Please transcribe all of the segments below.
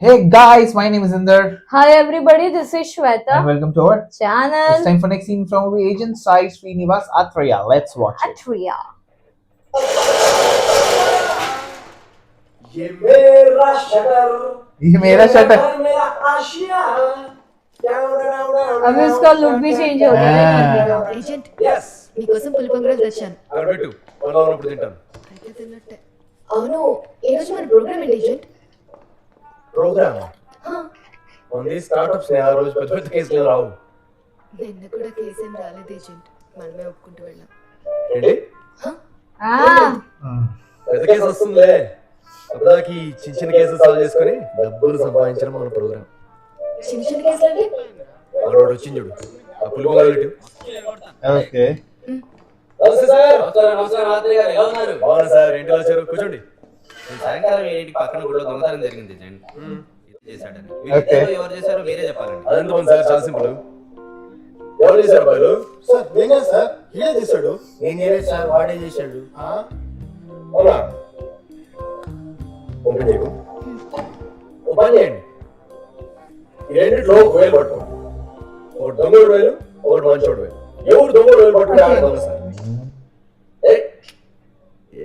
Hey guys, my name is Inder. Hi everybody, this is Shweta. And welcome to our Channel. It's time for next scene from movie Agent Sai Srinivas Athreya. Let's watch it. Athreya. ये मेरा shutter ये मेरा shutter मेरा आशिया अब इसका look भी change हो गया ఏజెంట్ यस మీకోసం పులిపొంగరాలు తెచ్చాను. అక్కడ పెట్టు పనిలో ఉన్నప్పుడు తింటాను. అయితే తిన్నట్టే. అవును, ఈ రోజు మన ప్రోగ్రామ్ ఏంటి ఏజెంట్? ప్రోగ్రామ్ ఉంది స్టార్టప్స్ ఆ రోజు పెద్ద పెద్ద కేసులు రావు. నిన్న కూడా కేసేం రాలేదు ఏజెంట్, మనమే ఒప్పుకుంటూ వెళ్ళాం. ఏంటి పెద్ద కేసు వస్తుందిలే. అప్పటిదాకి చిన్న చిన్న కేసులు సాల్వ్ చేసుకొని డబ్బులు సంపాదించడం మన ప్రోగ్రామ్. చిన్న చిన్న కేసులు అంటే అక్కడ వచ్చింది చూడు ఆ పులిపొంగరాలు. ఓకే నమస్తే సార్. నమస్కారం ఆత్రేయ గారు, ఎలా ఉన్నారు? బాగున్నా సార్. ఇంటిలో వచ్చారు, కూర్చోండి. నేను సాయంకాలం ఇంటికి పక్కన గుడిలో దొంగతనం జరిగింది ఏజెంట్. ఇది చేశాడని. ఓకే. ఎవరు చేశారో మీరే చెప్పాలండి. అదంతా ఉంది సార్, చాలా సింపుల్. ఎవరు చేశారు అబ్బాయిలు? సార్ నేనే సార్, ఈడే చేశాడు. నేను చేయలేదు సార్, వాడే చేశాడు. అవునా? ఓపెన్ చేయకు. ఓపెన్ చేయండి. ఈ రెండిట్లో ఒక వేలు పట్టుకోండి. ఒకటి దొంగడు వేలు, ఒకటి మంచోడు వేలు. ఎవరు దొంగడు వేలు పట్టుకుంటే ఆడ దొంగ సార్.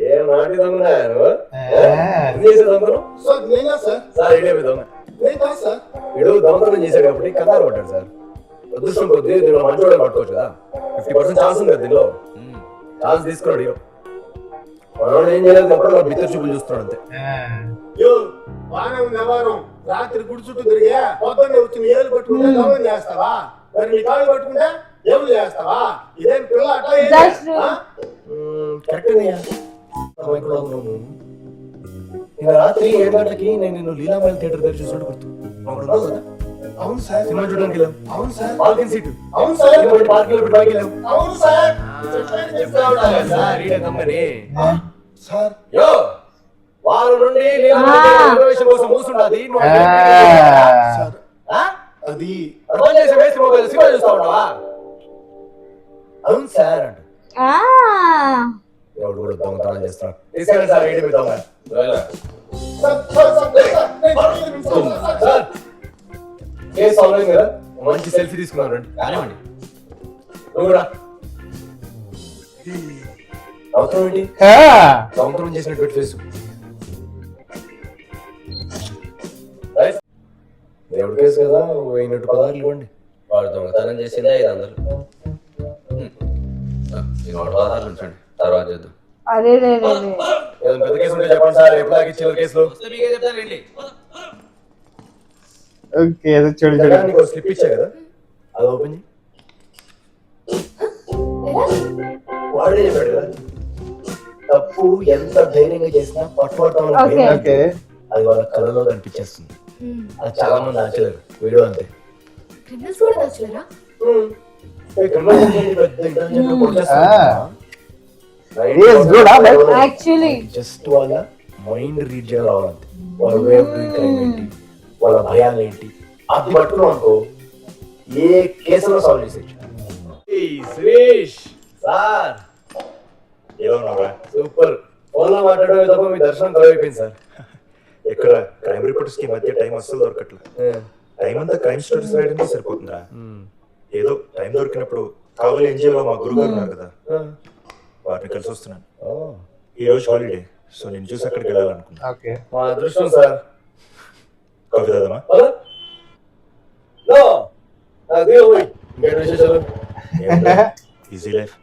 ఏ నాటి దొంగ చేసే దొంగను సార్ నేనే సార్, సార్ ఇడే దొంగ. నేను కాదు సార్. వీడు దొంగతనం చేశాడు కాబట్టి కంగారు పడ్డాడు సార్. అదృష్టం కొద్ది దీనిలో మంచోడే పట్టుకోవచ్చు కదా. 50% ఛాన్స్ ఉంది కదా దీనిలో. ఛాన్స్ తీసుకున్నాడు హీరో. మనోడు ఏం చేయలేదు, ఎప్పుడో బిత్తర చూపులు చూస్తున్నాడు అంతే. యో బాగానే ఉంది వ్యవహారం. రాత్రి గుడి చుట్టూ తిరిగే పొద్దున్నే వచ్చి నీ ఏళ్ళు పట్టుకుంటే దొంగలు చేస్తావా? మరి నీ కాళ్ళు పట్టుకుంటే ఏళ్ళు చేస్తావా? ఇదేం పిల్ల అట్లా That's true. కరెక్ట్ నిన్న రాత్రి 7 గంటలకి నేను నిన్ను లీలామల థియేటర్ దగ్గర చూసినట్టు గుర్తు. అప్పుడు ఉన్నావు కదా? అవును సార్, సినిమా చూడడానికి వెళ్ళాం. అవును సార్, బాల్కనీ సీటు. అవును సార్, పార్కింగ్ లో పెట్టి బైక్ వెళ్ళాం. అవును సార్. చెప్తా ఉంటాను సార్, ఈడే దొంగని. సార్ యో వారం నుండి లీలామల రిజర్వేషన్ కోసం మూసుండాది. నువ్వు సార్ ఆ? అది అర్థం చేసే వేస్ట్ మొబైల్ సినిమా చూస్తా ఉంటావా? అవును సార్ అంట. ఎవడు కూడా దొంగతనం చేస్తున్నాడు. తీసుకెళ్ళండి సార్, ఈడే మీ దొంగ. Sir sir sir sir sir case solve అయింది కదా, మంచి సెల్ఫీ తీసుకున్నాను రండి. కానివ్వండి. నువ్వు కూడా అవసరం ఏంటి? దొంగతనం చేసినట్టు పెట్టి ఫేసు. దేవుడి కేసు కదా, 1016 ఇవ్వండి. వాడు దొంగతనం చేసిందే 500. ఇక వాడు పదార్థాలు ఉంచండి, తర్వాత చేద్దాం. అరే రే రే రే. ఏదైనా పెద్ద కేసు ఉంటే చెప్పండి సార్, ఎప్పుడు దాకా చిల్లర కేసులు. వస్తే మీకే చెప్తానండి. ఓకే అది చూడు కదా, చూడు నీకు స్లిప్ ఇచ్చా కదా, అది ఓపెన్ చేయి. వాడే చెప్పాడు కదా, తప్పు ఎంత ధైర్యంగా చేసినా పట్టుబడతాం. Okay. ఓకే అది వాళ్ళ కళ్ళలో కనిపించేస్తుంది. అది చాలా మంది ఆచలేరు, వీడియో అంతే. క్రిమినల్స్ కూడా దాచలేరా? Yes, good, huh, but Actually. Just వాళ్ళ మైండ్ రీడ్ చేయాలి రావాలంతే. వాళ్ళ వే ఆఫ్ డూయింగ్ క్రైమ్ ఏంటి, వాళ్ళ భయాలు ఏంటి, అది పట్టుకున్నాం అనుకో ఏ కేసులో సాల్వ్ చేసేయచ్చు. శిరీష్ సార్ ఎలా ఉన్నారా? సూపర్. ఫోన్లో మాట్లాడమే తప్ప మీ దర్శనం కలువైపోయింది సార్. ఇక్కడ క్రైమ్ రిపోర్టర్స్ కి మధ్య టైం అస్సలు దొరకట్లేదు. టైం అంతా క్రైమ్ స్టోరీస్ రాయడానికి సరిపోతుందా? ఏదో టైం దొరికినప్పుడు కావాలి ఎన్జిఓలో మా గురుగారు ఉన్నారు కదా, వారిని కలిసి వస్తున్నాను. ఈ రోజు హాలిడే, సో నేను చూసి అక్కడికి వెళ్ళాలనుకున్నా. ఓకే మా అదృష్టం సార్. కాఫీ తాదమా? ఇంకేంటి విశేషాలు? Easy life.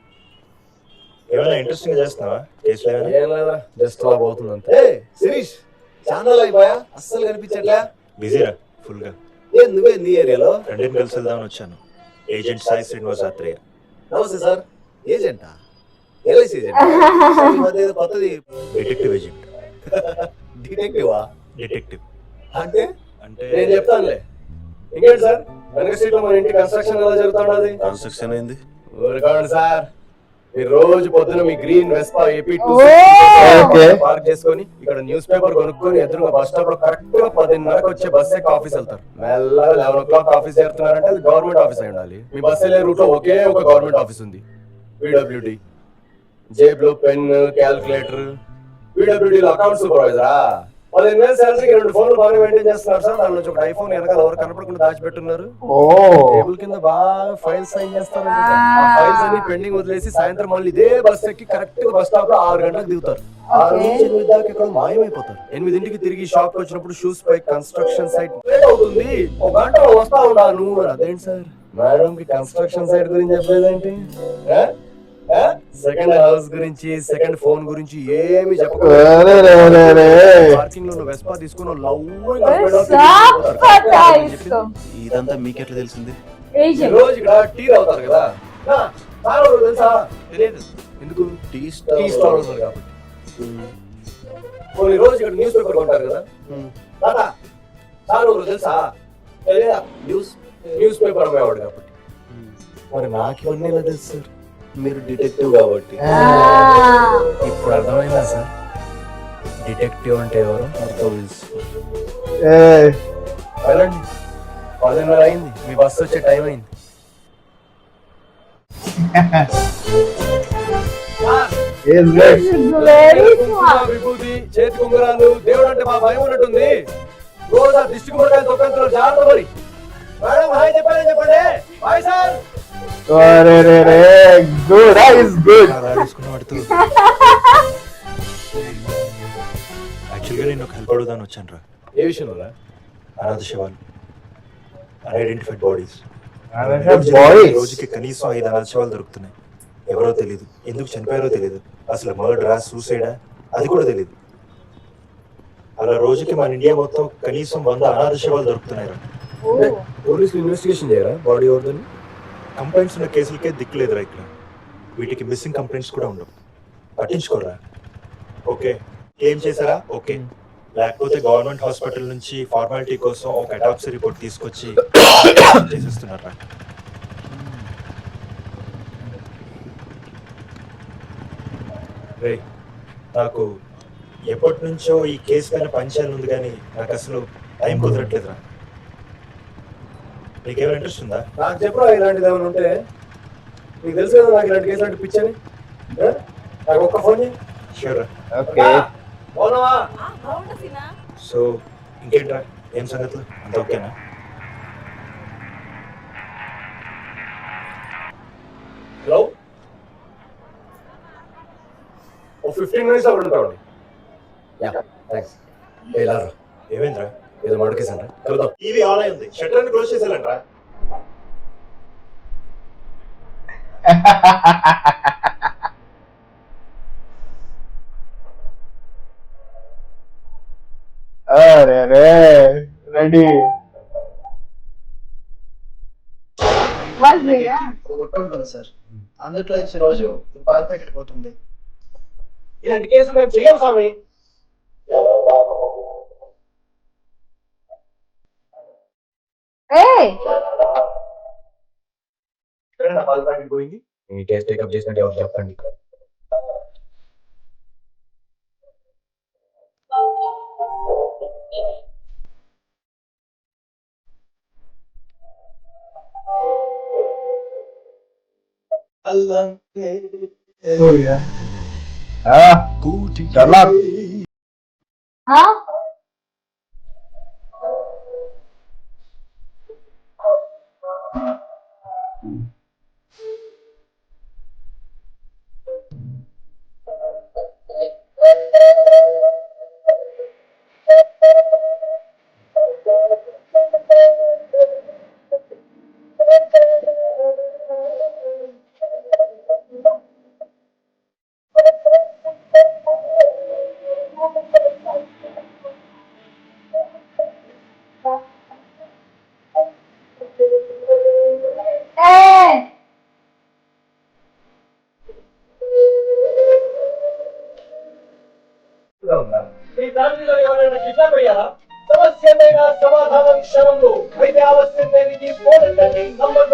ఏమైనా ఇంట్రెస్టింగ్ చేస్తున్నావా? కేసులు ఏమైనా? ఏం లేదా, జస్ట్ అలా పోతుంది అంతే. శిరీష్ ఛానల్ అయిపోయా, అస్సలు కనిపించట్లే. బిజీరా ఫుల్ గా. ఏ నువ్వే నీ ఏరియాలో? ఫ్రెండ్ని కలిసి వెళ్దామని వచ్చాను. ఏజెంట్ సాయి శ్రీనివాస్ ఆత్రేయ. నమస్తే సార్. ఏజెంటా? LIC agent? ఈ మధ్య ఏదో కొత్తది డిటెక్టివ్ ఏజెంట్. డిటెక్టివా? డిటెక్టివ్ అంటే అంటే నేను చెప్తానులే. ఇంకేంటి సార్, వెనక స్ట్రీట్ లో మన ఇంటి కన్స్ట్రక్షన్ ఎలా జరుగుతున్నది? కన్స్ట్రక్షన్ అయింది. ఊరుకోండి సార్, మీరు రోజు పొద్దున మీ green Vespa AP Okay. Park చేసుకొని ఇక్కడ న్యూస్ పేపర్ కొనుక్కొని ఎదురుగా బస్ స్టాప్ లో కరెక్ట్ గా 10:30కి వచ్చే బస్ ఎక్కి ఆఫీస్ వెళ్తారు. మెల్లగా 11 o'clock ఆఫీస్ చేరుతున్నారంటే అది గవర్నమెంట్ ఆఫీస్ అయి ఉండాలి. మీ బస్ వెళ్ళే రూట్ లో ఒకే ఒక గవర్నమెంట్ ఆఫీస్ ఉంది, PWD. జేబులో పెన్, క్యాల్కులేటర్. PWD లో అకౌంట్ సూపర్వైజరా? 15,000 శాలరీకి 2 ఫోన్లు బాగా మెయింటైన్ చేస్తున్నారు సార్. దాని నుంచి ఒక ఐఫోన్ వెనకాల ఎవరు కనపడకుండా దాచిపెట్టున్నారు. ఓ టేబుల్ కింద బాగా ఫైల్స్ సైన్ చేస్తారు. ఆ ఫైల్స్ అన్ని పెండింగ్ వదిలేసి సాయంత్రం మళ్ళీ ఇదే బస్ ఎక్కి కరెక్ట్ గా బస్ స్టాప్ లో 6 గంటలకు దిగుతారు. 6 నుంచి 8 దాకా ఇక్కడ మాయమైపోతారు. 8ంటికి తిరిగి షాప్ కి వచ్చినప్పుడు షూస్ పై కన్స్ట్రక్షన్ సైట్ లేట్ అవుతుంది, 1 గంట వస్తా ఉన్నాను. అదేంటి సార్ మేడం కి కన్స్ట్రక్షన్ సైట్ గురించి చెప్పలేదేంటి? సెకండ్ హౌస్ గురించి, సెకండ్ ఫోన్ గురించి ఏమి చెప్పకుండా పార్కింగ్ లో వెస్పా తీసుకుని साफ पता है इसको ఇదంతా మీకెట్లా తెలిసింది? एजेंट రోజు ఇక్కడ టీ తాగుతారు కదా సార్, ఎవరు తెలుసా? తెలియదు. ఎందుకు? టీ స్టాల్ ఉన్నారు కాబట్టి. కొన్ని రోజు ఇక్కడ న్యూస్ పేపర్ కొంటారు కదా తాతా, సార్ ఎవరు తెలుసా? తెలియదా? న్యూస్ పేపర్ అమ్మేవాడు కాబట్టి. మరి నాకు ఇవన్నీ ఎలా తెలుసు సార్? మీరు డిటెక్టివ్ కాబట్టి. ఇప్పుడు అర్థమైందా సార్ డిటెక్టివ్ అంటే ఎవరు? వెళ్ళండి, 10:30 అయింది, మీ బస్సు వచ్చే టైం అయింది. वेरी स्मार्ट విభూతి, చేతి కుంగరాలు, దేవుడు అంటే మా భయం ఉన్నట్టుంది. రోజు ఆ దిష్టి కుంగరాలు తొక్కేందులో జాగ్రత్త మరి. మేడం హాయ్ చెప్పండి. Hi sir. Good is good. యాక్చువల్గా నేను ఒక హెల్ప్ అడుగుదాని వచ్చాను రా. ఏ విషయంలో? అనాథ శవాలు, అన్ఐడెంటిఫైడ్ బాడీస్. బాయ్స్ రోజుకి కనీసం 5 అనాథ శవాలు దొరుకుతున్నాయి. ఎవరో తెలియదు, ఎందుకు చనిపోయారో తెలియదు, అసలు మర్డరా సూసైడా అది కూడా తెలియదు. అలా రోజుకి మన ఇండియా మొత్తం కనీసం 100 అనాథ శవాలు దొరుకుతున్నాయి రా. పోలీసులు ఇన్వెస్టిగేషన్ చేయరా బాడీ ఎవరిదని? కంప్లైంట్స్ ఉన్న కేసులకే దిక్కులేదురా ఇక్కడ. వీటికి మిస్సింగ్ కంప్లైంట్స్ కూడా ఉండవు. పట్టించుకోరా. ఓకే ఏం చేశారా? ఓకే, లేకపోతే గవర్నమెంట్ హాస్పిటల్ నుంచి ఫార్మాలిటీ కోసం ఒక అటాప్సీ రిపోర్ట్ తీసుకొచ్చి చేసేస్తున్నారా. రే, నాకు ఎప్పటి నుంచో ఈ కేసు పైన పనిచేయాలని ఉంది, కానీ నాకు అసలు టైం కుదరట్లేదురా. నీకేమైనా ఇంట్రెస్ట్ ఉందా? నాకు చెప్పరా ఇలాంటిది ఏమైనా ఉంటే. నీకు తెలుసు కదా నాకు ఇలాంటి కేసు అంటే పిచ్చని. నాకు ఒక్క ఫోన్ చేయి. షూర్ రా. ఓకే అవునవా? సో ఇంకేంట్రా, ఏం సంగతులు? అంత ఓకేనా? హలో, ఓ 15 minutes అప్పుడు ఉంటామండి. Yeah thanks. వెళ్ళారా? ఏమైందిరా? ఏదో మడకేసాను. కలుద్దాం. టీవీ ఆన్ అయి ఉంది, షట్టర్ ని క్లోజ్ చేసేయాలంట్రా. అరే రెడీ. बस भैया ఉంటుంది సార్. అందుట్లో ఇచ్చే రోజు పాల ప్యాకెట్ పోతుంది. ఇలాంటి కేసులు మేము చెయ్యం స్వామి. ए ఎక్కడైనా పాల ప్యాకెట్ పోయింది? ఈ కేసు టేకప్ చేసినట్టు ఎవరు చెప్పండి. చలా हाँ మీ ఫ్యామిలీలో ఎవరైనా కిడ్నాప్ అయ్యారా? సమస్య మీద సమాధానం క్షణంలో. అయితే ఆలస్యం లేని ఫోన్ ఎత్తండి. నంబర్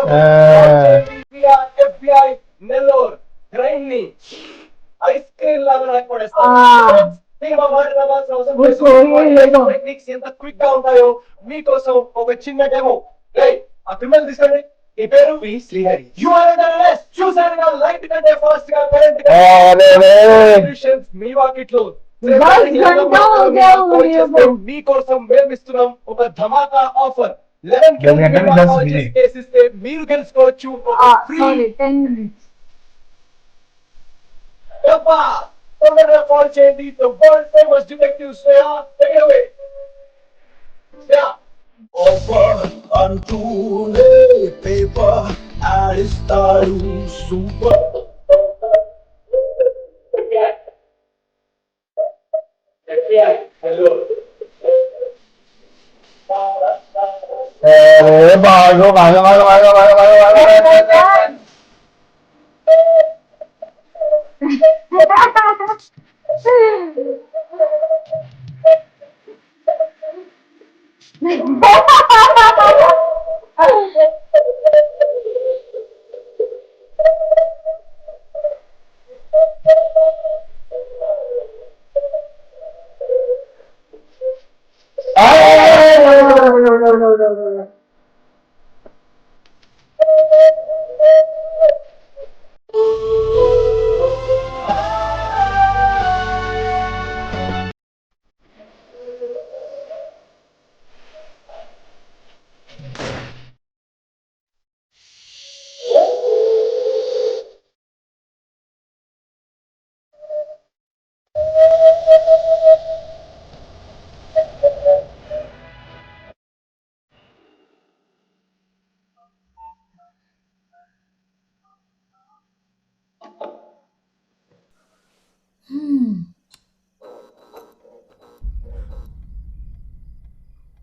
FBI నెల్లూరు క్రైమ్ ని ఐస్ క్రీమ్ లాగా నాకు పడేస్తాను. టెక్నిక్స్ ఎంత క్విక్ గా ఉంటాయో మీకోసం ఒక చిన్న డెమో. ఆ క్రిమినల్ తీసుకోండి. ఈ పేరు శ్రీహరి. చూసారు లైట్ కంటే ఫాస్ట్ గా కరెంట్ మీ వాకిట్లో గంట हो गया वीडियो को। మీకోసం మేమిస్తున్నాం ఒక ధమాకా ఆఫర్ 11 గంటలు just విని. కేసిస్తే మీరు గెలుచుకోవచ్చు ఫ్రీ Sorry, 10 minutes. డబ్బా తొందరగా కాల్ చేయండి the world famous detective Shreya take it away Shreya offer అంటూనే పేపర్ ఆడిస్తాడు సూపర్ హలో भागो भागो भागो भागो भागो भागो भागो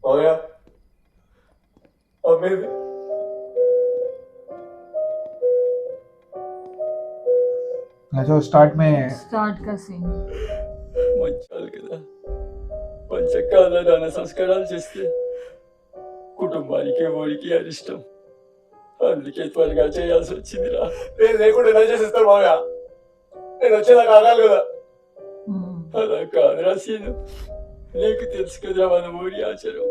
हो गया और मेरे अच्छा स्टार्ट में Start का scene. మంచాలు కదా పంచకాల దాన సంస్కారాలు చేస్తే కుటుంబానికి ఊరికి అరిష్టం అందుకే త్వరగా చేయాల్సి వచ్చిందిరా నేను లేకుండా ఎలా చేసేస్తాను మావయ్య నేను వచ్చేదాకా ఆగాలి కదా అలా కాదురా సీను నీకు తెలుసు కదరా మన ఊరి ఆచారం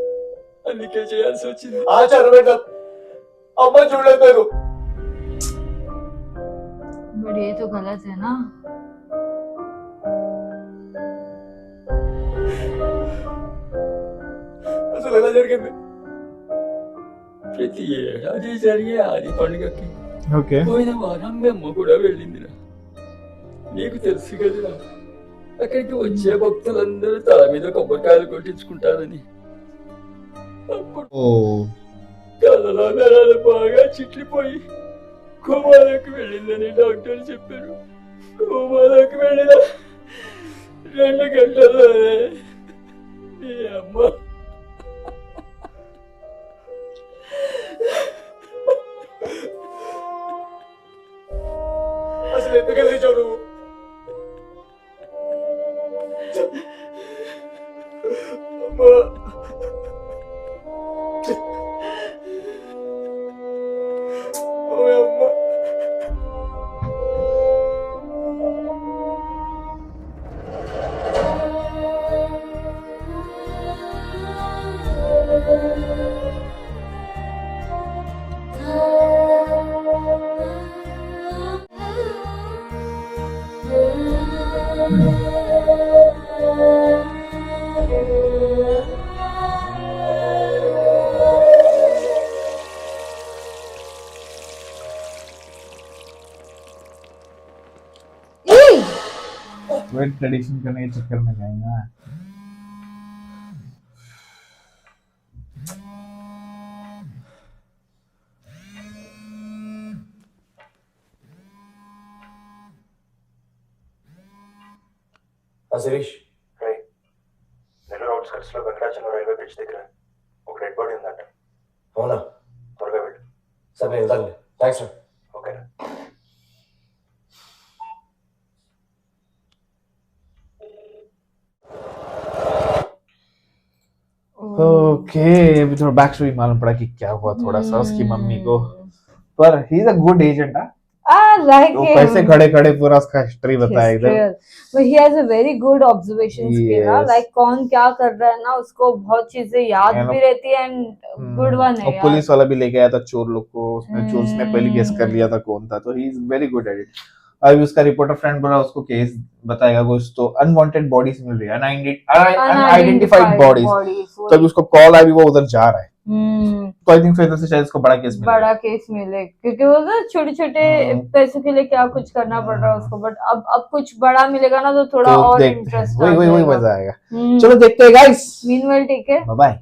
అందుకే చేయాల్సి వచ్చింది ఆచారం ఏంటో అమ్మ చూడలేదు But ये तो गलत है ना। అసలు ఎలా జరిగింది ప్రతి ఏడాది జరిగే ఆది పండుగకి ఓకే పోయిన వారం మేము కూడా వెళ్ళిందిరా నీకు తెలుసు కదరా అక్కడికి వచ్చే భక్తులందరూ తల మీద కొబ్బరికాయలు కొట్టించుకుంటారని అప్పుడు ఓ కళ్ళలో నరాలు బాగా చిట్లిపోయి కోమాలోకి వెళ్ళిందని డాక్టర్ చెప్పారు కోమాలోకి వెళ్ళిన 2 గంటల్లోనే నీ అమ్మ అసలు ఎందుకు వెళ్ళించావు నువ్వు అమ్మా అమ్మ वेट ट्रेडिशन करने के चक्कर में जाएगा శిరీష్ రైట్ నెల్లూరు అవుట్స్కట్స్ లో వెంకటాచలం రైల్వే బ్రిడ్జ్ దగ్గర ఒక డెడ్ బాడీ ఉందంట అవునా త్వరగా వెళ్ళు సరే నేను వెళ్తాను థ్యాంక్స్ సార్ ఓకేనా ओके अभी थोड़ा बैक स्टोरी मालूम पड़ा कि क्या हुआ थोड़ा सा उसकी मम्मी को पर he is a good agent I like तो him. कैसे खड़े खड़े पूरा उसका हिस्ट्री बताया एकदम History. But he has a very good observation skill. ना? Yes. Like कौन क्या कर रहा है ना उसको बहुत चीजें याद You know, भी रहती है and good one है और यार. पुलिस वाला भी लेके आया था चोर लोग को उसने चोर उसने पहले गेस कर लिया था कौन था तो he is very good at it अभी उसका रिपोर्टर फ्रेंड बोला उसको केस बताएगा कुछ, तो अनवांटेड बॉडीज मिल रही है, अनआइडेंटिफाइड बॉडीज, तो अभी उसको कॉल आई, वो उधर जा रहा है, तो आई थिंक फिर से शायद इसको बड़ा केस मिलेगा। बड़ा केस मिले, क्योंकि वो ना छोटे छोटे पैसों के लिए क्या कुछ करना पड़ रहा है उसको, बट अब कुछ बड़ा मिलेगा ना तो थोड़ा तो और देखते हैं, इंटरेस्ट वही मजा आएगा। चलो देखते हैं guys, meanwhile take care, bye bye.